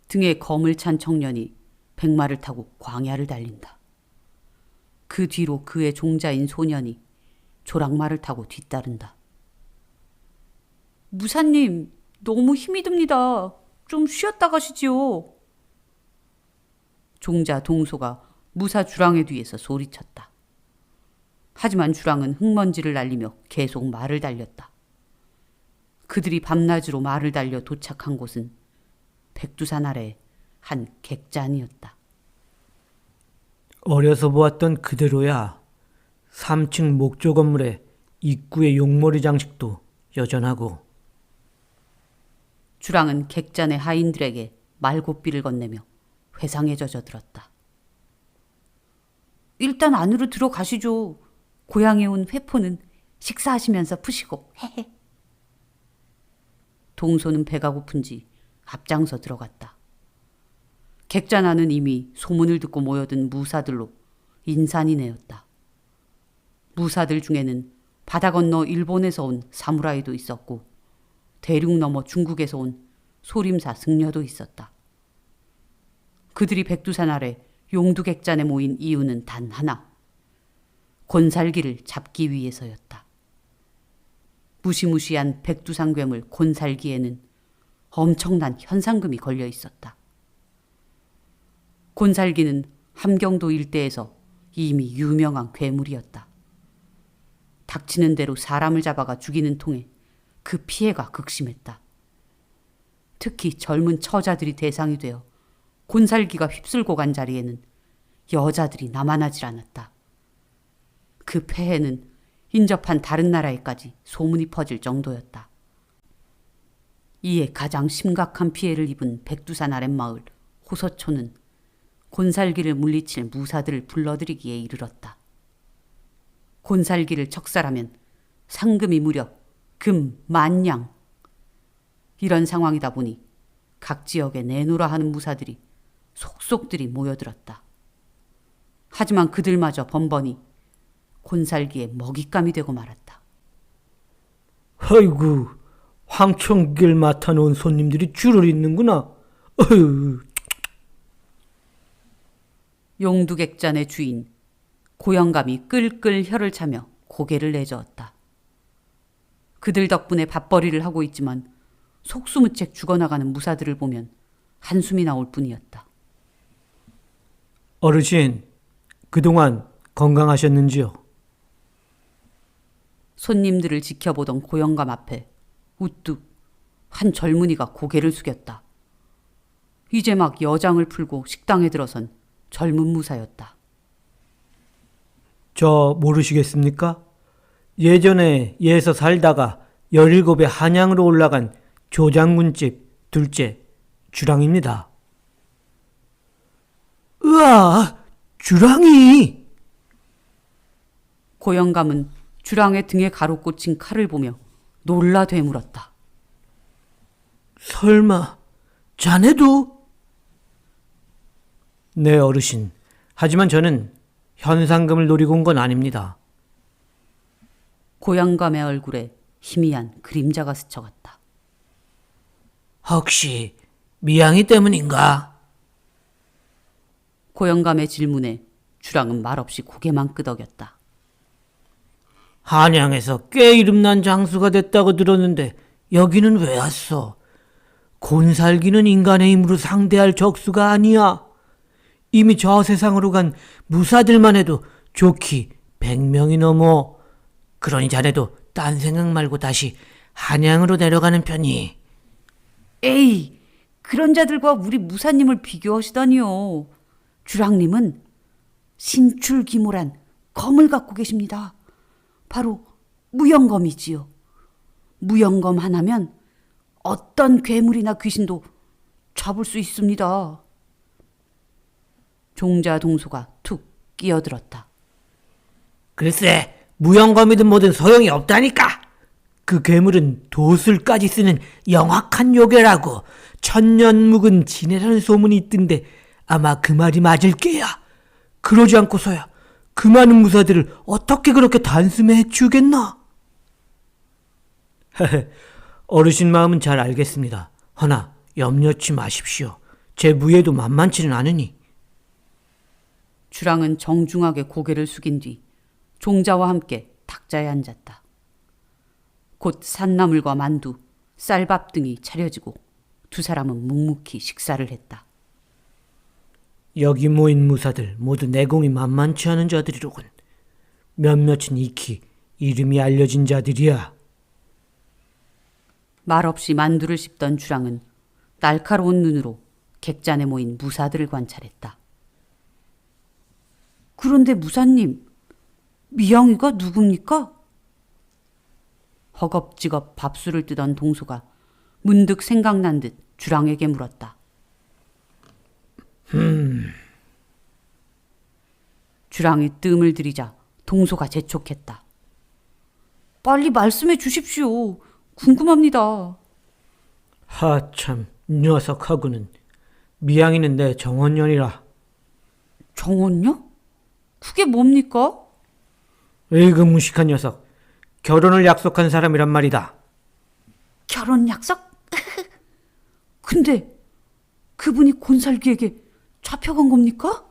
등에 검을 찬 청년이 백마를 타고 광야를 달린다. 그 뒤로 그의 종자인 소년이 조랑말을 타고 뒤따른다. 무사님, 너무 힘이 듭니다. 좀 쉬었다 가시지요. 종자 동소가 무사 주랑의 뒤에서 소리쳤다. 하지만 주랑은 흙먼지를 날리며 계속 말을 달렸다. 그들이 밤낮으로 말을 달려 도착한 곳은 백두산 아래 한 객잔이었다. 어려서 보았던 그대로야. 3층 목조 건물에 입구의 용머리 장식도 여전하고. 주랑은 객잔의 하인들에게 말고삐를 건네며 회상에 젖어들었다. 일단 안으로 들어가시죠. 고향에 온 회포는 식사하시면서 푸시고. 헤헤. 동소는 배가 고픈지 앞장서 들어갔다. 객잔 안은 이미 소문을 듣고 모여든 무사들로 인산이 내었다. 무사들 중에는 바다 건너 일본에서 온 사무라이도 있었고 대륙 넘어 중국에서 온 소림사 승려도 있었다. 그들이 백두산 아래 용두객잔에 모인 이유는 단 하나. 곤살기를 잡기 위해서였다. 무시무시한 백두산 괴물 곤살기에는 엄청난 현상금이 걸려 있었다. 곤살기는 함경도 일대에서 이미 유명한 괴물이었다. 닥치는 대로 사람을 잡아가 죽이는 통에 그 피해가 극심했다. 특히 젊은 처자들이 대상이 되어 곤살기가 휩쓸고 간 자리에는 여자들이 남아나질 않았다. 그 폐해는 인접한 다른 나라에까지 소문이 퍼질 정도였다. 이에 가장 심각한 피해를 입은 백두산 아랫마을 호서촌은 곤살기를 물리칠 무사들을 불러들이기에 이르렀다. 곤살기를 척살하면 상금이 무려 금 10,000냥. 이런 상황이다 보니 각 지역에 내놓으라 하는 무사들이 속속들이 모여들었다. 하지만 그들마저 번번이 곤살기의 먹잇감이 되고 말았다. 아이고, 황청기를 맡아놓은 손님들이 줄을 잇는구나. 어휴. 용두객잔의 주인 고영감이 끌끌 혀를 차며 고개를 내저었다. 그들 덕분에 밥벌이를 하고 있지만 속수무책 죽어나가는 무사들을 보면 한숨이 나올 뿐이었다. 어르신, 그동안 건강하셨는지요? 손님들을 지켜보던 고영감 앞에 우뚝 한 젊은이가 고개를 숙였다. 이제 막 여장을 풀고 식당에 들어선 젊은 무사였다. 저 모르시겠습니까? 예전에 예에서 살다가 17에 한양으로 올라간 조장군집 둘째 주랑입니다. 으아, 주랑이! 고영감은 주랑의 등에 가로 꽂힌 칼을 보며 놀라 되물었다. 설마 자네도? 네, 어르신. 하지만 저는 현상금을 노리고 온 건 아닙니다. 고영감의 얼굴에 희미한 그림자가 스쳐갔다. 혹시 미양이 때문인가? 고영감의 질문에 주랑은 말없이 고개만 끄덕였다. 한양에서 꽤 이름난 장수가 됐다고 들었는데 여기는 왜 왔어? 곤살기는 인간의 힘으로 상대할 적수가 아니야. 이미 저 세상으로 간 무사들만 해도 좋기 100명이 넘어. 그러니 자네도 딴 생각 말고 다시 한양으로 내려가는 편이. 에이, 그런 자들과 우리 무사님을 비교하시다니요. 주랑님은 신출기모란 검을 갖고 계십니다. 바로 무영검이지요. 무영검 하나면 어떤 괴물이나 귀신도 잡을 수 있습니다. 종자 동소가 툭 끼어들었다. 글쎄, 무영검이든 뭐든 소용이 없다니까. 그 괴물은 도술까지 쓰는 영악한 요괴라고. 천년 묵은 지네라는 소문이 있던데 아마 그 말이 맞을 게야. 그러지 않고서야 그 많은 무사들을 어떻게 그렇게 단숨에 해치우겠나? 어르신 마음은 잘 알겠습니다. 허나 염려치 마십시오. 제 무예도 만만치는 않으니. 주랑은 정중하게 고개를 숙인 뒤 종자와 함께 탁자에 앉았다. 곧 산나물과 만두, 쌀밥 등이 차려지고 두 사람은 묵묵히 식사를 했다. 여기 모인 무사들 모두 내공이 만만치 않은 자들이로군. 몇몇은 익히 이름이 알려진 자들이야. 말없이 만두를 씹던 주랑은 날카로운 눈으로 객잔에 모인 무사들을 관찰했다. 그런데 무사님, 미양이가 누굽니까? 허겁지겁 밥술을 뜨던 동소가 문득 생각난 듯 주랑에게 물었다. 주랑이 뜸을 들이자 동소가 재촉했다. 빨리 말씀해 주십시오. 궁금합니다. 하참, 녀석하고는. 미양이는 내 정원년이라. 정원요? 그게 뭡니까? 에이그 무식한 녀석. 결혼을 약속한 사람이란 말이다. 결혼 약속? 근데 그분이 곤살기에게 잡혀간 겁니까?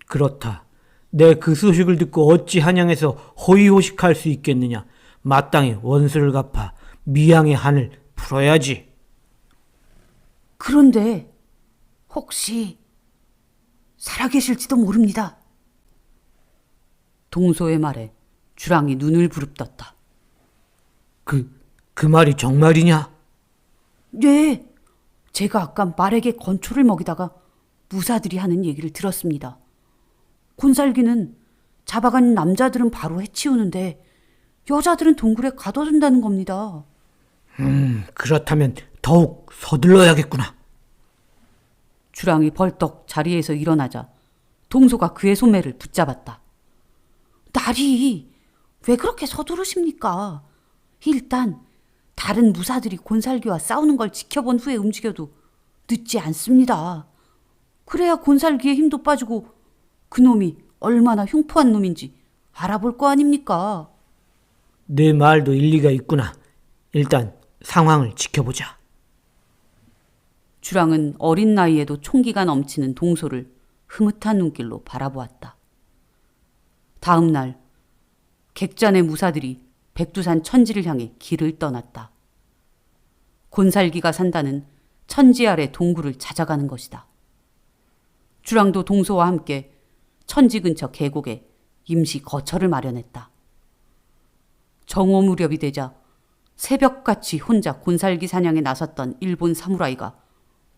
그렇다. 내 그 소식을 듣고 어찌 한양에서 호의호식할 수 있겠느냐. 마땅히 원수를 갚아 미양의 한을 풀어야지. 그런데 혹시 살아계실지도 모릅니다. 동소의 말에 주랑이 눈을 부릅떴다. 그 말이 정말이냐? 네, 제가 아까 말에게 건초를 먹이다가 무사들이 하는 얘기를 들었습니다. 곤살기는 잡아간 남자들은 바로 해치우는데 여자들은 동굴에 가둬둔다는 겁니다. 그렇다면 더욱 서둘러야겠구나. 주랑이 벌떡 자리에서 일어나자 동소가 그의 소매를 붙잡았다. 나리, 왜 그렇게 서두르십니까? 일단 다른 무사들이 곤살기와 싸우는 걸 지켜본 후에 움직여도 늦지 않습니다. 그래야 곤살기의 힘도 빠지고 그놈이 얼마나 흉포한 놈인지 알아볼 거 아닙니까? 네 말도 일리가 있구나. 일단 상황을 지켜보자. 주랑은 어린 나이에도 총기가 넘치는 동소를 흐뭇한 눈길로 바라보았다. 다음 날 객잔의 무사들이 백두산 천지를 향해 길을 떠났다. 곤살기가 산다는 천지 아래 동굴을 찾아가는 것이다. 주랑도 동소와 함께 천지 근처 계곡에 임시 거처를 마련했다. 정오 무렵이 되자 새벽같이 혼자 곤살기 사냥에 나섰던 일본 사무라이가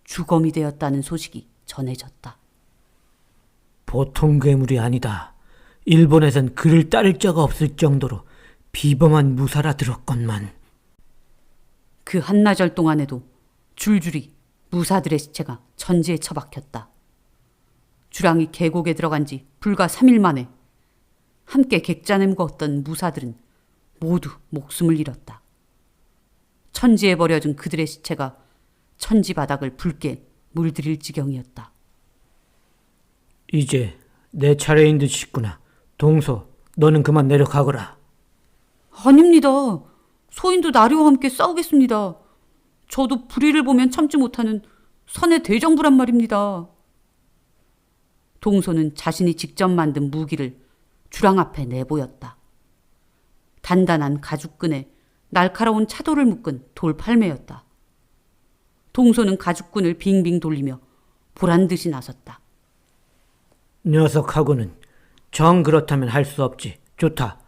주검이 되었다는 소식이 전해졌다. 보통 괴물이 아니다. 일본에선 그를 따를 자가 없을 정도로 비범한 무사라 들었건만. 그 한나절 동안에도 줄줄이 무사들의 시체가 천지에 처박혔다. 주랑이 계곡에 들어간 지 불과 3일 만에 함께 객잔에 묵었던 무사들은 모두 목숨을 잃었다. 천지에 버려진 그들의 시체가 천지 바닥을 붉게 물들일 지경이었다. 이제 내 차례인 듯 싶구나. 동소, 너는 그만 내려가거라. 아닙니다. 소인도 나리와 함께 싸우겠습니다. 저도 불의를 보면 참지 못하는 선의 대정부란 말입니다. 동소는 자신이 직접 만든 무기를 주랑 앞에 내보였다. 단단한 가죽끈에 날카로운 차도를 묶은 돌팔매였다. 동소는 가죽끈을 빙빙 돌리며 보란듯이 나섰다. 녀석하고는 정 그렇다면 할 수 없지. 좋다.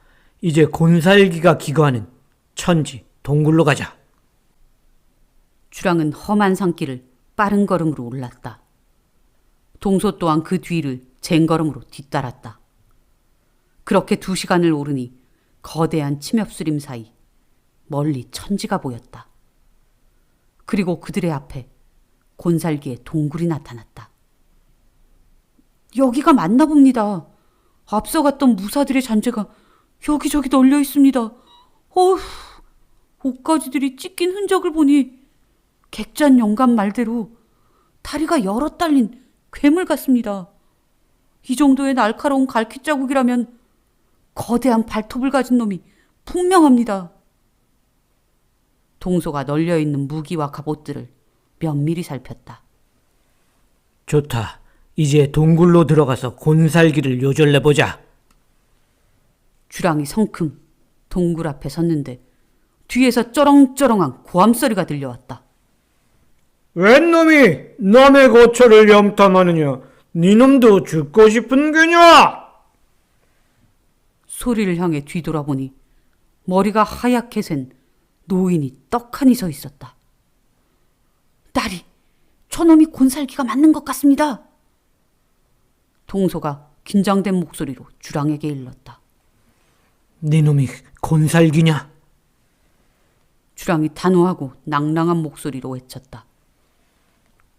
이제 곤살기가 기거하는 천지 동굴로 가자. 주랑은 험한 산길을 빠른 걸음으로 올랐다. 동소 또한 그 뒤를 쟁걸음으로 뒤따랐다. 그렇게 2시간을 오르니 거대한 침엽수림 사이 멀리 천지가 보였다. 그리고 그들의 앞에 곤살기의 동굴이 나타났다. 여기가 맞나 봅니다. 앞서 갔던 무사들의 잔재가 여기저기 널려 있습니다. 어휴, 옷가지들이 찢긴 흔적을 보니 객잔 영감 말대로 다리가 여러 딸린 괴물 같습니다. 이 정도의 날카로운 갈퀴 자국이라면 거대한 발톱을 가진 놈이 분명합니다. 동소가 널려있는 무기와 갑옷들을 면밀히 살폈다. 좋다. 이제 동굴로 들어가서 곤살기를 요절내보자. 주랑이 성큼 동굴 앞에 섰는데 뒤에서 쩌렁쩌렁한 고함소리가 들려왔다. 웬 놈이 남의 고초를 염탐하느냐? 니놈도 죽고 싶은 게냐? 소리를 향해 뒤돌아보니 머리가 하얗게 센 노인이 떡하니 서 있었다. 딸이, 저놈이 곤살기가 맞는 것 같습니다. 동소가 긴장된 목소리로 주랑에게 일렀다. 니놈이 곤살기냐? 주랑이 단호하고 낭랑한 목소리로 외쳤다.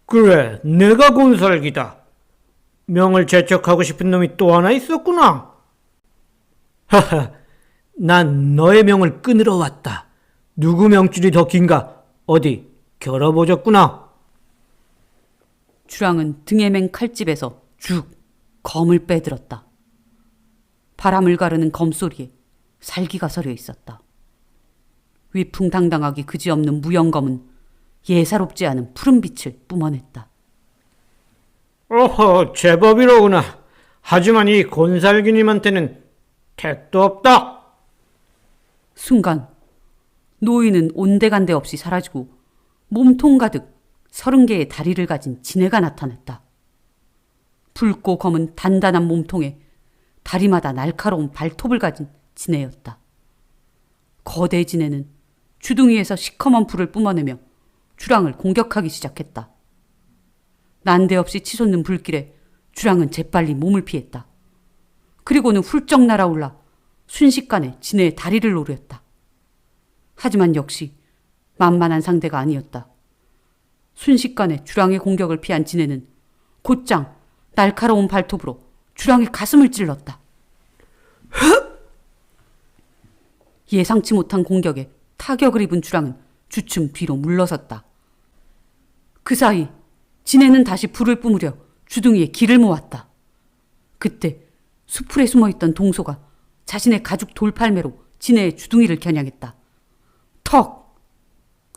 그래, 내가 곤살기다. 명을 재촉하고 싶은 놈이 또 하나 있었구나. 하하, 난 너의 명을 끊으러 왔다. 누구 명줄이 더 긴가? 어디 겨뤄보셨구나. 주랑은 등에 맨 칼집에서 쭉 검을 빼들었다. 바람을 가르는 검소리에 살기가 서려 있었다. 위풍당당하기 그지없는 무영검은 예사롭지 않은 푸른빛을 뿜어냈다. 어허, 제법이로구나. 하지만 이 곤살기님한테는 택도 없다. 순간 노인은 온데간데 없이 사라지고 몸통 가득 30개의 다리를 가진 지네가 나타났다. 붉고 검은 단단한 몸통에 다리마다 날카로운 발톱을 가진 지네였다. 거대 지네는 주둥이에서 시커먼 불을 뿜어내며 주랑을 공격하기 시작했다. 난데없이 치솟는 불길에 주랑은 재빨리 몸을 피했다. 그리고는 훌쩍 날아올라 순식간에 지네의 다리를 노렸다. 하지만 역시 만만한 상대가 아니었다. 순식간에 주랑의 공격을 피한 지네는 곧장 날카로운 발톱으로 주랑의 가슴을 찔렀다. 예상치 못한 공격에 타격을 입은 주랑은 주춤 뒤로 물러섰다. 그 사이 지네는 다시 불을 뿜으려 주둥이에 기를 모았다. 그때 수풀에 숨어있던 동소가 자신의 가죽 돌팔매로 지네의 주둥이를 겨냥했다. 턱!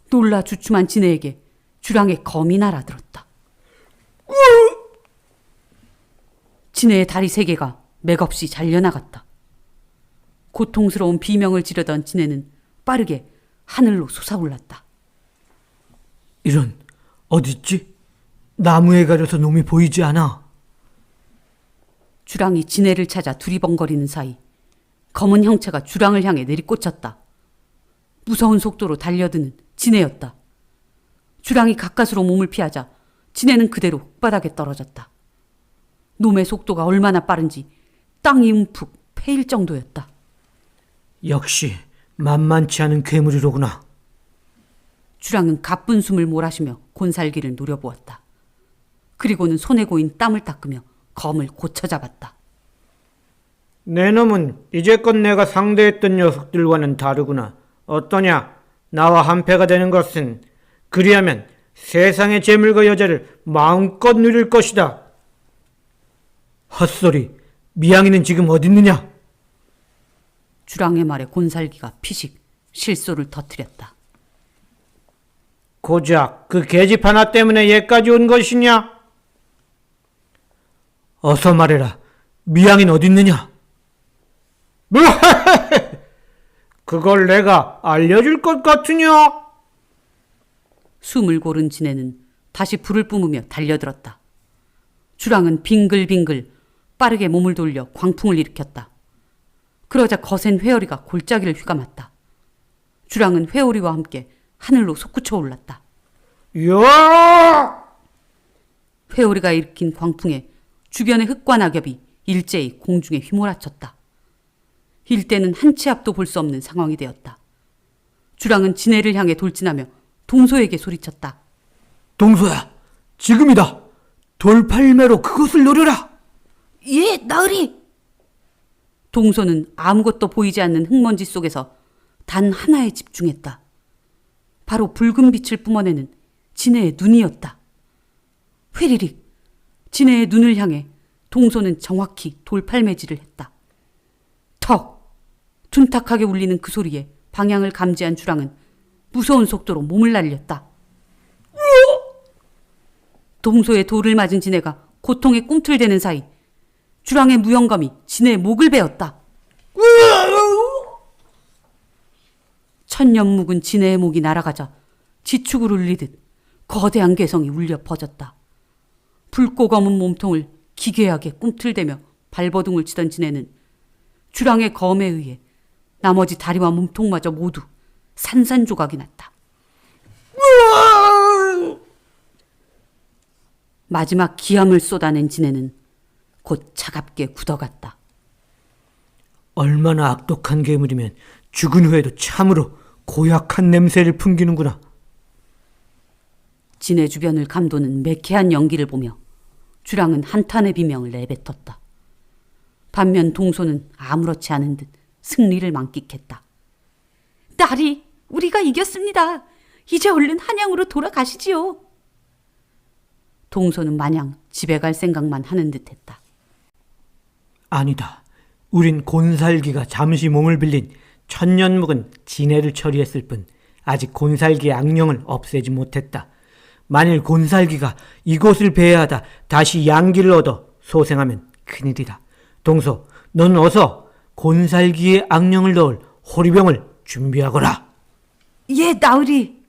놀라 주춤한 지네에게 주랑의 검이 날아들었다. 지네의 다리 3개가 맥없이 잘려나갔다. 고통스러운 비명을 지르던 지네는 빠르게 하늘로 솟아올랐다. 이런, 어딨지? 나무에 가려서 놈이 보이지 않아. 주랑이 지네를 찾아 두리번거리는 사이 검은 형체가 주랑을 향해 내리꽂혔다. 무서운 속도로 달려드는 지네였다. 주랑이 가까스로 몸을 피하자 지네는 그대로 흙바닥에 떨어졌다. 놈의 속도가 얼마나 빠른지 땅이 움푹 패일 정도였다. 역시 만만치 않은 괴물이로구나. 주랑은 가쁜 숨을 몰아쉬며 곤살기를 노려보았다. 그리고는 손에 고인 땀을 닦으며 검을 고쳐잡았다. 내 놈은 이제껏 내가 상대했던 녀석들과는 다르구나. 어떠냐? 나와 한패가 되는 것은 그리하면 세상의 재물과 여자를 마음껏 누릴 것이다. 헛소리, 미양이는 지금 어딨느냐? 주랑의 말에 곤살기가 피식 실소를 터뜨렸다. 고작 그 계집 하나 때문에 얘까지 온 것이냐? 어서 말해라. 미양이는 어딨느냐? 그걸 내가 알려줄 것 같으냐? 숨을 고른 지네는 다시 불을 뿜으며 달려들었다. 주랑은 빙글빙글 빠르게 몸을 돌려 광풍을 일으켰다. 그러자 거센 회오리가 골짜기를 휘감았다. 주랑은 회오리와 함께 하늘로 솟구쳐 올랐다. 야! 회오리가 일으킨 광풍에 주변의 흙과 낙엽이 일제히 공중에 휘몰아쳤다. 일대는 한 치 앞도 볼 수 없는 상황이 되었다. 주랑은 지네를 향해 돌진하며 동소에게 소리쳤다. 동소야, 지금이다. 돌팔매로 그것을 노려라. 예, 나으리! 동소는 아무것도 보이지 않는 흙먼지 속에서 단 하나에 집중했다. 바로 붉은 빛을 뿜어내는 지네의 눈이었다. 회리릭! 지네의 눈을 향해 동소는 정확히 돌팔매질을 했다. 턱! 둔탁하게 울리는 그 소리에 방향을 감지한 주랑은 무서운 속도로 몸을 날렸다. 동소에 돌을 맞은 진해가 고통에 꿈틀대는 사이 주랑의 무영검이 진해의 목을 베었다. 천년 묵은 진해의 목이 날아가자 지축을 울리듯 거대한 괴성이 울려 퍼졌다. 붉고 검은 몸통을 기괴하게 꿈틀대며 발버둥을 치던 진해는 주랑의 검에 의해 나머지 다리와 몸통마저 모두 산산조각이 났다. 마지막 기함을 쏟아낸 진해는 곧 차갑게 굳어갔다. 얼마나 악독한 괴물이면 죽은 후에도 참으로 고약한 냄새를 풍기는구나. 진해 주변을 감도는 매캐한 연기를 보며 주랑은 한탄의 비명을 내뱉었다. 반면 동소는 아무렇지 않은 듯 승리를 만끽했다. 딸이, 우리가 이겼습니다. 이제 얼른 한양으로 돌아가시지요. 동소는 마냥 집에 갈 생각만 하는 듯했다. 아니다. 우린 곤살기가 잠시 몸을 빌린 천년 묵은 진해를 처리했을 뿐 아직 곤살기의 악령을 없애지 못했다. 만일 곤살기가 이곳을 배회하다 다시 양기를 얻어 소생하면 큰일이다. 동소, 넌 어서 곤살기의 악령을 넣을 호리병을 준비하거라. 예, 나으리.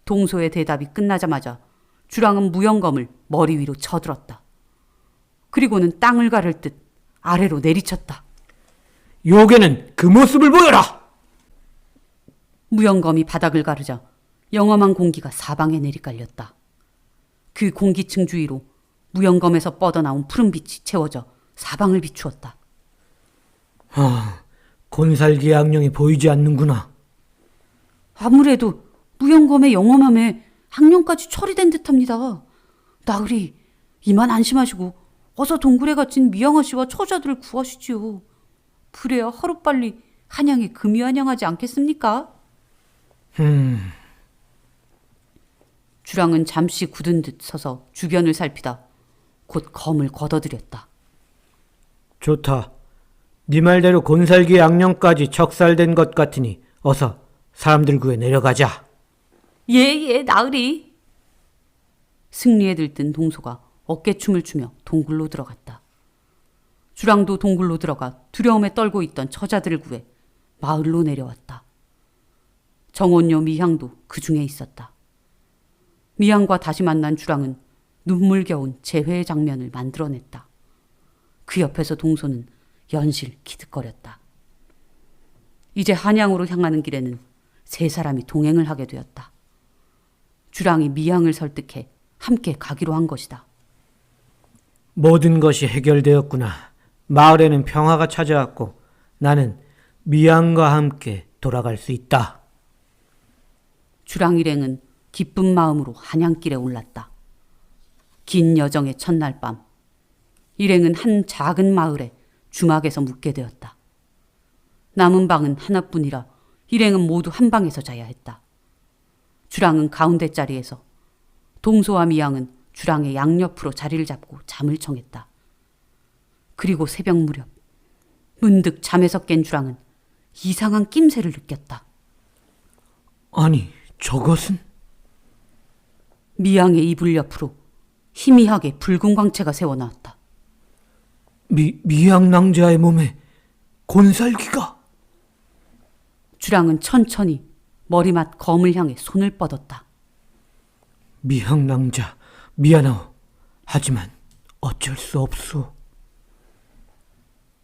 동소의 대답이 끝나자마자 주랑은 무영검을 머리 위로 쳐들었다. 그리고는 땅을 가를 듯 아래로 내리쳤다. 요괴는 그 모습을 보여라! 무영검이 바닥을 가르자 영험한 공기가 사방에 내리깔렸다. 그 공기층 주위로 무영검에서 뻗어나온 푸른빛이 채워져 사방을 비추었다. 곤살기의 악령이 보이지 않는구나. 아무래도 무영검의 영험함에 악령까지 처리된 듯합니다. 나으리, 이만 안심하시고 어서 동굴에 갇힌 미양아 씨와 처자들을 구하시지요. 그래야 하루빨리 한양에 금이 환영하지 않겠습니까? 주랑은 잠시 굳은 듯 서서 주변을 살피다 곧 검을 걷어들였다. 좋다. 네 말대로 곤살기의 악령까지 척살된 것 같으니 어서 사람들 구해 내려가자. 예, 나으리. 승리에 들뜬 동소가 어깨춤을 추며 동굴로 들어갔다. 주랑도 동굴로 들어가 두려움에 떨고 있던 처자들을 구해 마을로 내려왔다. 정원녀 미향도 그 중에 있었다. 미향과 다시 만난 주랑은 눈물겨운 재회의 장면을 만들어냈다. 그 옆에서 동소는 연실 기득거렸다. 이제 한양으로 향하는 길에는 세 사람이 동행을 하게 되었다. 주랑이 미향을 설득해 함께 가기로 한 것이다. 모든 것이 해결되었구나. 마을에는 평화가 찾아왔고 나는 미양과 함께 돌아갈 수 있다. 주랑 일행은 기쁜 마음으로 한양길에 올랐다. 긴 여정의 첫날 밤, 일행은 한 작은 마을에 주막에서 묵게 되었다. 남은 방은 하나뿐이라 일행은 모두 한 방에서 자야 했다. 주랑은 가운데 자리에서, 동소와 미양은 주랑의 양옆으로 자리를 잡고 잠을 청했다. 그리고 새벽 무렵 문득 잠에서 깬 주랑은 이상한 낌새를 느꼈다. 아니, 저것은? 미양의 이불 옆으로 희미하게 붉은 광채가 새어나왔다. 미양 낭자의 몸에 곤살기가? 주랑은 천천히 머리맡 검을 향해 손을 뻗었다. 미양 낭자, 미안하오. 하지만 어쩔 수 없소.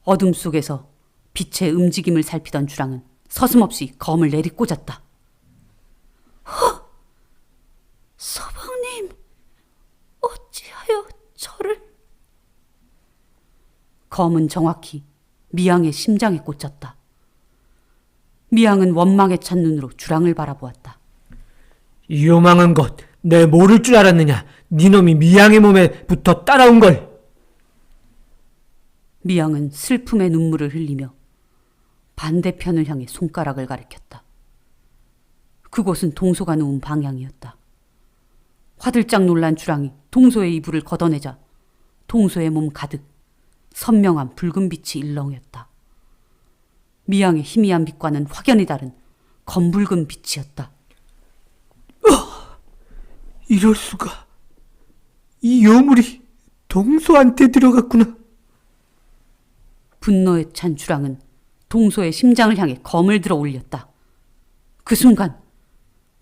어둠 속에서 빛의 움직임을 살피던 주랑은 서슴없이 검을 내리꽂았다. 서방님, 어찌하여 저를... 검은 정확히 미양의 심장에 꽂혔다. 미양은 원망에 찬 눈으로 주랑을 바라보았다. 이 요망한 것, 내 모를 줄 알았느냐? 니놈이 미양의 몸에 붙어 따라온 걸! 미양은 슬픔의 눈물을 흘리며 반대편을 향해 손가락을 가리켰다. 그곳은 동소가 누운 방향이었다. 화들짝 놀란 주랑이 동소의 이불을 걷어내자 동소의 몸 가득 선명한 붉은 빛이 일렁였다. 미양의 희미한 빛과는 확연히 다른 검붉은 빛이었다. 이럴 수가. 이 요물이 동소한테 들어갔구나. 분노에 찬 주랑은 동소의 심장을 향해 검을 들어 올렸다. 그 순간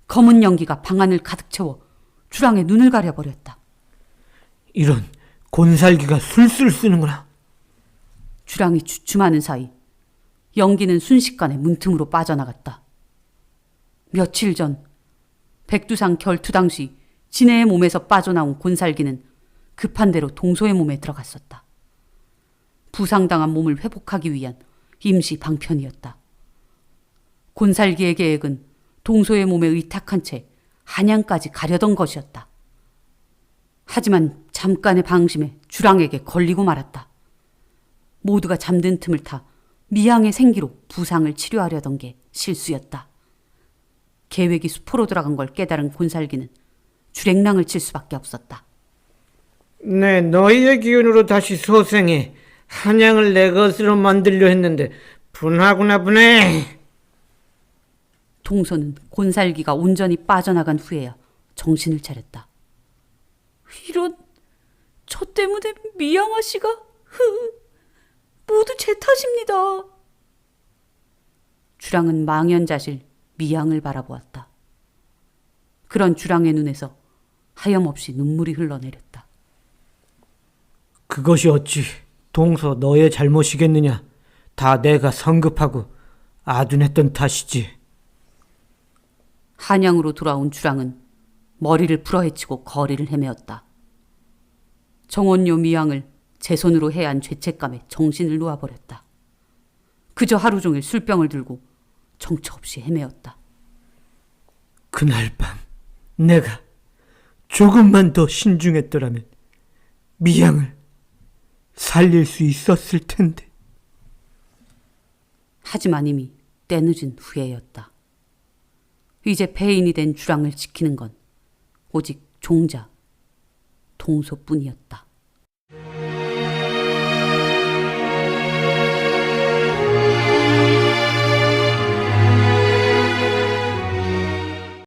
검은 연기가 방 안을 가득 채워 주랑의 눈을 가려버렸다. 이런, 곤살기가 술술 쓰는구나. 주랑이 주춤하는 사이 연기는 순식간에 문틈으로 빠져나갔다. 며칠 전 백두산 결투 당시 진해의 몸에서 빠져나온 곤살기는 급한 대로 동소의 몸에 들어갔었다. 부상당한 몸을 회복하기 위한 임시 방편이었다. 곤살기의 계획은 동소의 몸에 의탁한 채 한양까지 가려던 것이었다. 하지만 잠깐의 방심에 주랑에게 걸리고 말았다. 모두가 잠든 틈을 타 미양의 생기로 부상을 치료하려던 게 실수였다. 계획이 수포로 들어간 걸 깨달은 곤살기는 주랭랑을 칠 수밖에 없었다. 네, 너희의 기운으로 다시 소생해 한양을 내 것으로 만들려 했는데 분하구나 분해. 동소는 곤살기가 온전히 빠져나간 후에야 정신을 차렸다. 이런, 저 때문에 미양아 씨가 모두 제 탓입니다. 주랑은 망연자실 미양을 바라보았다. 그런 주랑의 눈에서 하염없이 눈물이 흘러내렸다. 그것이 어찌 동서 너의 잘못이겠느냐. 다 내가 성급하고 아둔했던 탓이지. 한양으로 돌아온 주랑은 머리를 풀어헤치고 거리를 헤매었다. 정원료 미양을 제 손으로 해한 죄책감에 정신을 놓아버렸다. 그저 하루 종일 술병을 들고 정처 없이 헤매었다. 그날 밤 내가 조금만 더 신중했더라면 미양을 살릴 수 있었을 텐데. 하지만 이미 때늦은 후회였다. 이제 폐인이 된 주랑을 지키는 건 오직 종자 동소뿐이었다.